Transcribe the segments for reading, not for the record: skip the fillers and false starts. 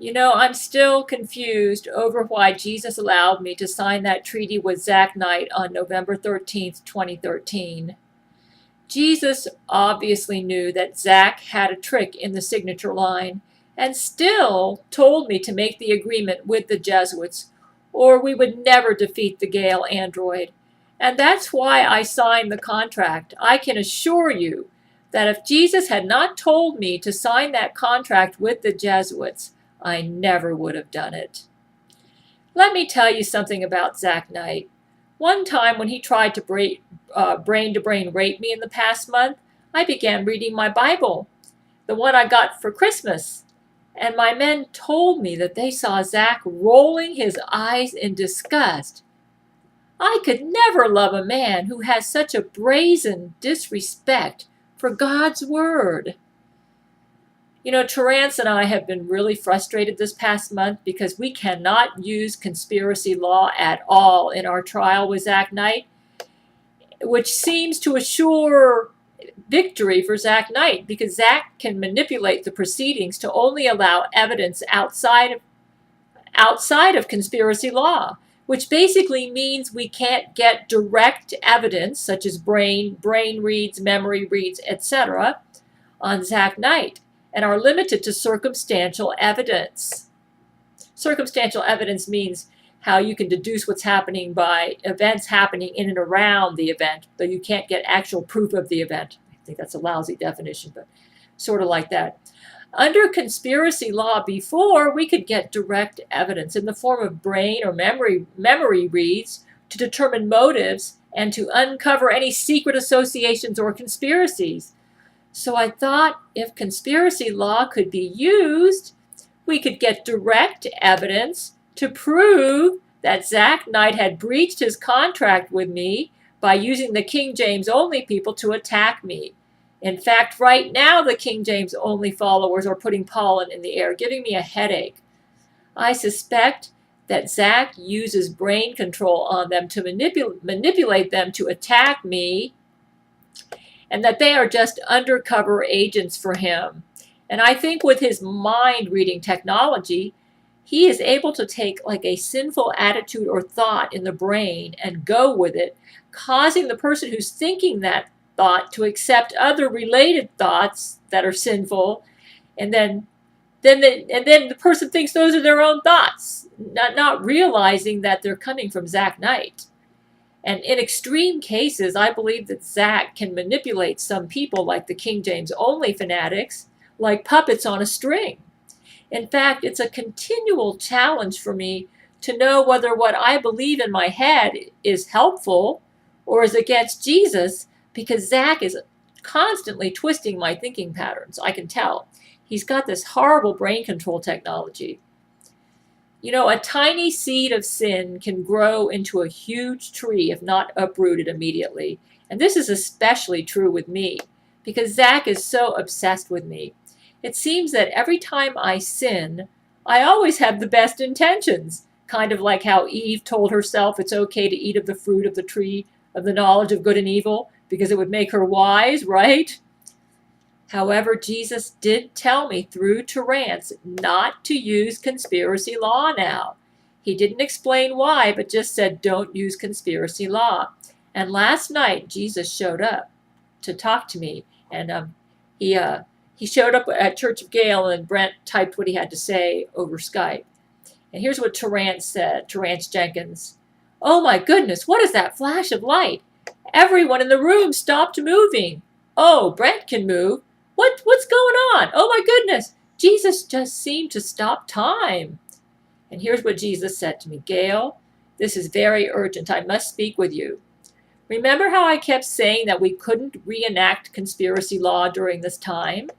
I'm still confused over why Jesus allowed me to sign that treaty with Zach Knight on November 13th, 2013. Jesus obviously knew that Zach had a trick in the signature line and still told me to make the agreement with the Jesuits, or we would never defeat the Gale android. And that's why I signed the contract. I can assure you that if Jesus had not told me to sign that contract with the Jesuits, I never would have done it. Let me tell you something about Zach Knight. One time when he tried to brain-to-brain rape me in the past month, I began reading my Bible, the one I got for Christmas, and my men told me that they saw Zach rolling his eyes in disgust. I could never love a man who has such a brazen disrespect for God's word. Terence and I have been really frustrated this past month because we cannot use conspiracy law at all in our trial with Zach Knight, which seems to assure victory for Zach Knight because Zach can manipulate the proceedings to only allow evidence outside of conspiracy law, which basically means we can't get direct evidence such as brain reads, memory reads, etc. on Zach Knight, and are limited to circumstantial evidence. Circumstantial evidence means how you can deduce what's happening by events happening in and around the event, though you can't get actual proof of the event. I think that's a lousy definition, but sort of like that. Under conspiracy law before, we could get direct evidence in the form of brain or memory reads to determine motives and to uncover any secret associations or conspiracies. So I thought if conspiracy law could be used, we could get direct evidence to prove that Zach Knight had breached his contract with me by using the King James only people to attack me. In fact, right now the King James only followers are putting pollen in the air, giving me a headache. I suspect that Zach uses brain control on them to manipulate them to attack me, and that they are just undercover agents for him. And I think with his mind-reading technology, he is able to take like a sinful attitude or thought in the brain and go with it, causing the person who's thinking that thought to accept other related thoughts that are sinful, and then the person thinks those are their own thoughts, not realizing that they're coming from Zach Knight. And in extreme cases, I believe that Zach can manipulate some people, like the King James only fanatics, like puppets on a string. In fact, it's a continual challenge for me to know whether what I believe in my head is helpful or is against Jesus, because Zach is constantly twisting my thinking patterns. I can tell. He's got this horrible brain control technology. A tiny seed of sin can grow into a huge tree if not uprooted immediately. And this is especially true with me, because Zach is so obsessed with me. It seems that every time I sin, I always have the best intentions, kind of like how Eve told herself it's okay to eat of the fruit of the tree of the knowledge of good and evil, because it would make her wise, right? However, Jesus did tell me through Terence not to use conspiracy law now. He didn't explain why, but just said don't use conspiracy law. And last night, Jesus showed up to talk to me, and he showed up at Church of Gale, and Brent typed what he had to say over Skype. And here's what Terence said, Terence Jenkins. "Oh my goodness, what is that flash of light? Everyone in the room stopped moving. Oh, Brent can move. What's going on? Oh my goodness, Jesus just seemed to stop time." And here's what Jesus said to me. "Gail, this is very urgent. I must speak with you. Remember how I kept saying that we couldn't reenact conspiracy law during this time?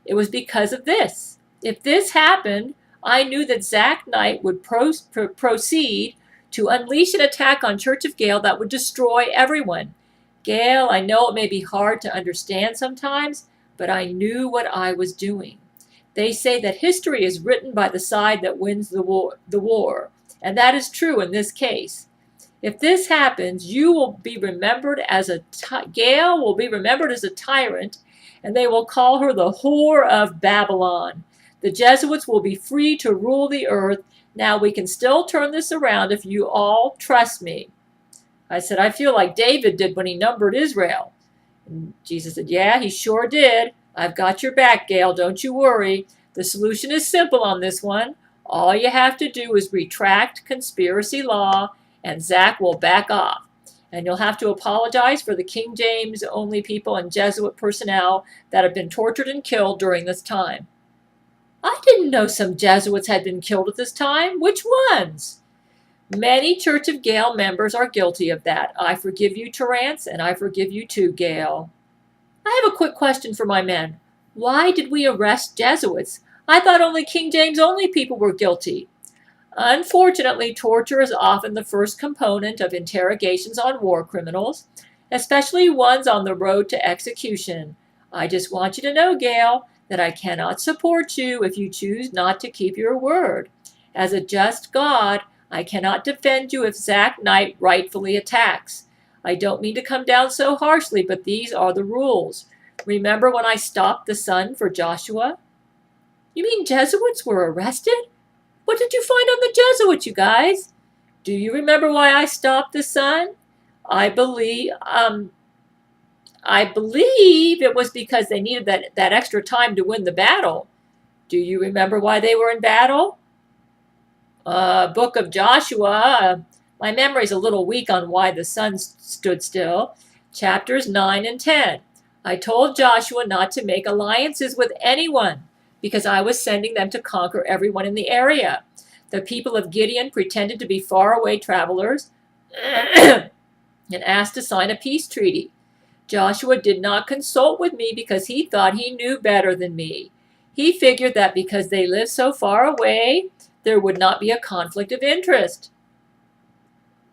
It was because of this. If this happened, I knew that Zach Knight would proceed to unleash an attack on Church of Gale that would destroy everyone. Gail, I know it may be hard to understand sometimes, but I knew what I was doing. They say that history is written by the side that wins the war, and that is true in this case. If this happens, you will be remembered as Gail will be remembered as a tyrant, and they will call her the whore of Babylon. The Jesuits will be free to rule the earth. Now we can still turn this around if you all trust me. I said, I feel like David did when he numbered Israel. And Jesus said, yeah, he sure did. I've got your back, Gail. Don't you worry. The solution is simple on this one. All you have to do is retract conspiracy law, and Zach will back off. And you'll have to apologize for the King James only people and Jesuit personnel that have been tortured and killed during this time. I didn't know some Jesuits had been killed at this time. Which ones? Many Church of Gail members are guilty of that. I forgive you, Terence, and I forgive you too, Gail. I have a quick question for my men. Why did we arrest Jesuits? I thought only King James only people were guilty. Unfortunately, torture is often the first component of interrogations on war criminals, especially ones on the road to execution. I just want you to know, Gail, that I cannot support you if you choose not to keep your word. As a just God, I cannot defend you if Zach Knight rightfully attacks. I don't mean to come down so harshly, but these are the rules. Remember when I stopped the sun for Joshua? You mean Jesuits were arrested? What did you find on the Jesuits, you guys? Do you remember why I stopped the sun? I believe it was because they needed that extra time to win the battle. Do you remember why they were in battle? Book of Joshua. My memory's a little weak on why the sun stood still. Chapters 9 and 10. I told Joshua not to make alliances with anyone because I was sending them to conquer everyone in the area. The people of Gideon pretended to be faraway travelers and asked to sign a peace treaty. Joshua did not consult with me because he thought he knew better than me. He figured that because they lived so far away, there would not be a conflict of interest.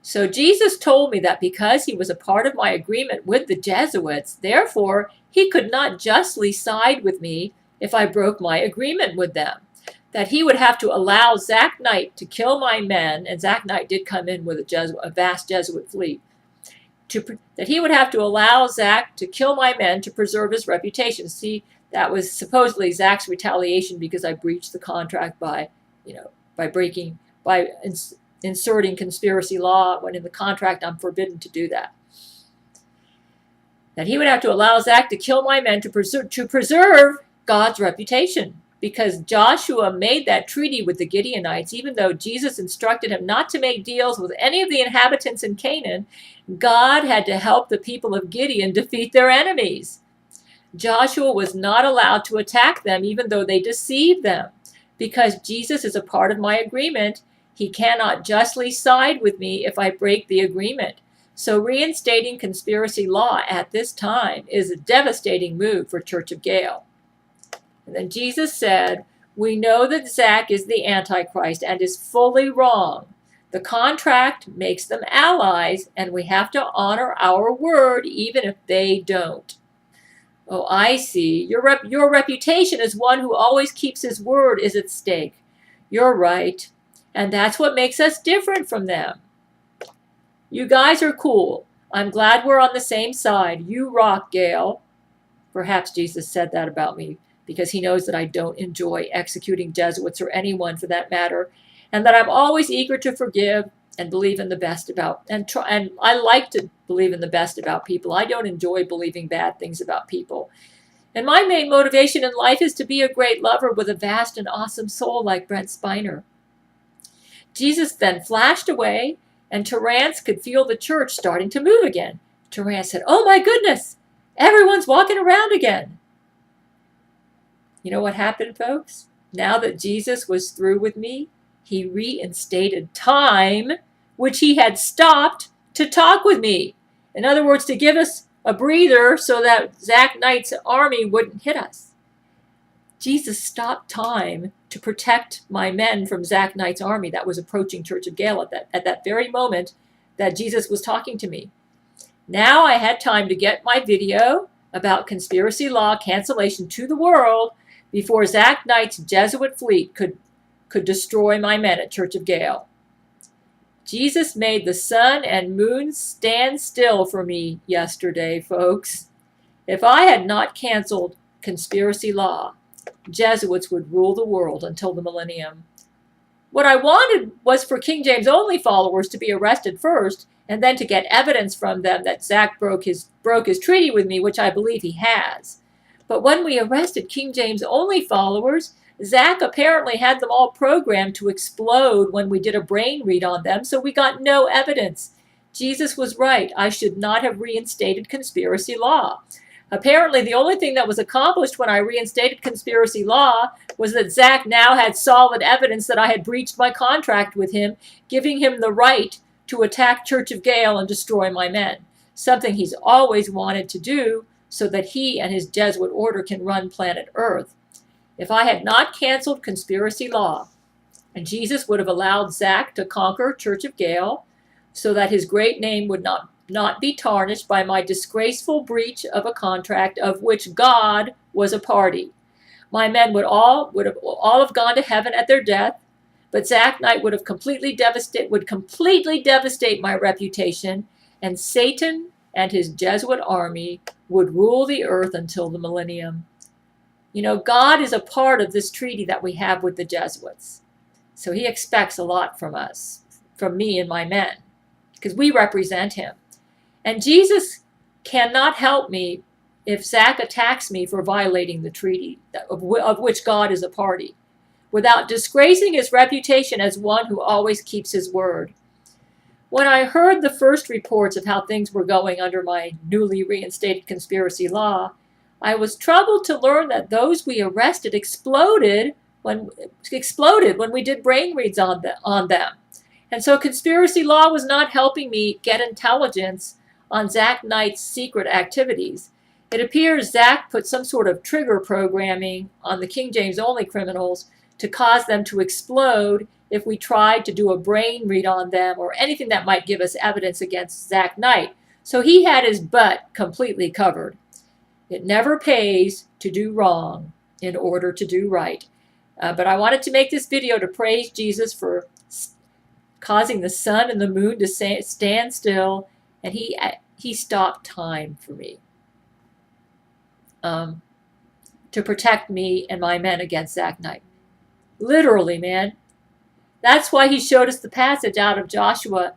So Jesus told me that because he was a part of my agreement with the Jesuits, therefore he could not justly side with me if I broke my agreement with them. That he would have to allow Zach Knight to kill my men, and Zach Knight did come in with a vast Jesuit fleet, that he would have to allow Zach to kill my men to preserve his reputation. See, that was supposedly Zach's retaliation because I breached the contract by inserting conspiracy law when in the contract I'm forbidden to do that. That he would have to allow Zach to kill my men to preserve God's reputation, because Joshua made that treaty with the Gideonites, even though Jesus instructed him not to make deals with any of the inhabitants in Canaan. God had to help the people of Gideon defeat their enemies. Joshua was not allowed to attack them, even though they deceived them. Because Jesus is a part of my agreement, he cannot justly side with me if I break the agreement. So reinstating conspiracy law at this time is a devastating move for Church of Gail. And then Jesus said, we know that Zach is the Antichrist and is fully wrong. The contract makes them allies, and we have to honor our word even if they don't. Oh, I see. Your reputation as one who always keeps his word is at stake. You're right. And that's what makes us different from them. You guys are cool. I'm glad we're on the same side. You rock, Gail. Perhaps Jesus said that about me because he knows that I don't enjoy executing Jesuits or anyone for that matter, and that I'm always eager to forgive and believe in the best about, and I like to believe in the best about people. I don't enjoy believing bad things about people. And my main motivation in life is to be a great lover with a vast and awesome soul like Brent Spiner. Jesus then flashed away, and Terence could feel the church starting to move again. Terence said, oh my goodness, everyone's walking around again. You know what happened, folks? Now that Jesus was through with me, he reinstated time, which he had stopped to talk with me. In other words, to give us a breather so that Zach Knight's army wouldn't hit us. Jesus stopped time to protect my men from Zach Knight's army that was approaching Church of Gail at that very moment that Jesus was talking to me. Now I had time to get my video about conspiracy law cancellation to the world before Zach Knight's Jesuit fleet could destroy my men at Church of Gail. Jesus made the sun and moon stand still for me yesterday, folks. If I had not canceled conspiracy law, Jesuits would rule the world until the millennium. What I wanted was for King James only followers to be arrested first, and then to get evidence from them that Zach broke his treaty with me, which I believe he has. But when we arrested King James only followers, Zach apparently had them all programmed to explode when we did a brain read on them, so we got no evidence. Jesus was right. I should not have reinstated conspiracy law. Apparently, the only thing that was accomplished when I reinstated conspiracy law was that Zach now had solid evidence that I had breached my contract with him, giving him the right to attack Church of Gale and destroy my men, something he's always wanted to do so that he and his Jesuit order can run planet Earth. If I had not canceled conspiracy law, and Jesus would have allowed Zach to conquer Church of Gale so that his great name would not be tarnished by my disgraceful breach of a contract of which God was a party. My men would all have gone to heaven at their death, but Zach Knight would completely devastate my reputation, and Satan and his Jesuit army would rule the earth until the millennium. You know, God is a part of this treaty that we have with the Jesuits. So he expects a lot from us, from me and my men, because we represent him. And Jesus cannot help me if Zach attacks me for violating the treaty of which God is a party, without disgracing his reputation as one who always keeps his word. When I heard the first reports of how things were going under my newly reinstated conspiracy law, I was troubled to learn that those we arrested exploded when we did brain reads on them. And so conspiracy law was not helping me get intelligence on Zach Knight's secret activities. It appears Zach put some sort of trigger programming on the King James only criminals to cause them to explode if we tried to do a brain read on them or anything that might give us evidence against Zach Knight. So he had his butt completely covered. It never pays to do wrong in order to do right. But I wanted to make this video to praise Jesus for causing the sun and the moon to stand still, and he stopped time for me to protect me and my men against Zach Knight. Literally, man. That's why he showed us the passage out of Joshua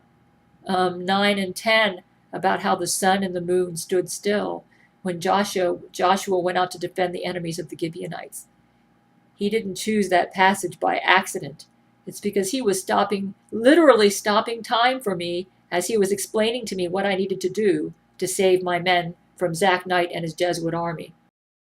9 and 10 about how the sun and the moon stood still when Joshua went out to defend the enemies of the Gibeonites. He didn't choose that passage by accident. It's because he was literally stopping time for me as he was explaining to me what I needed to do to save my men from Zach Knight and his Jesuit army.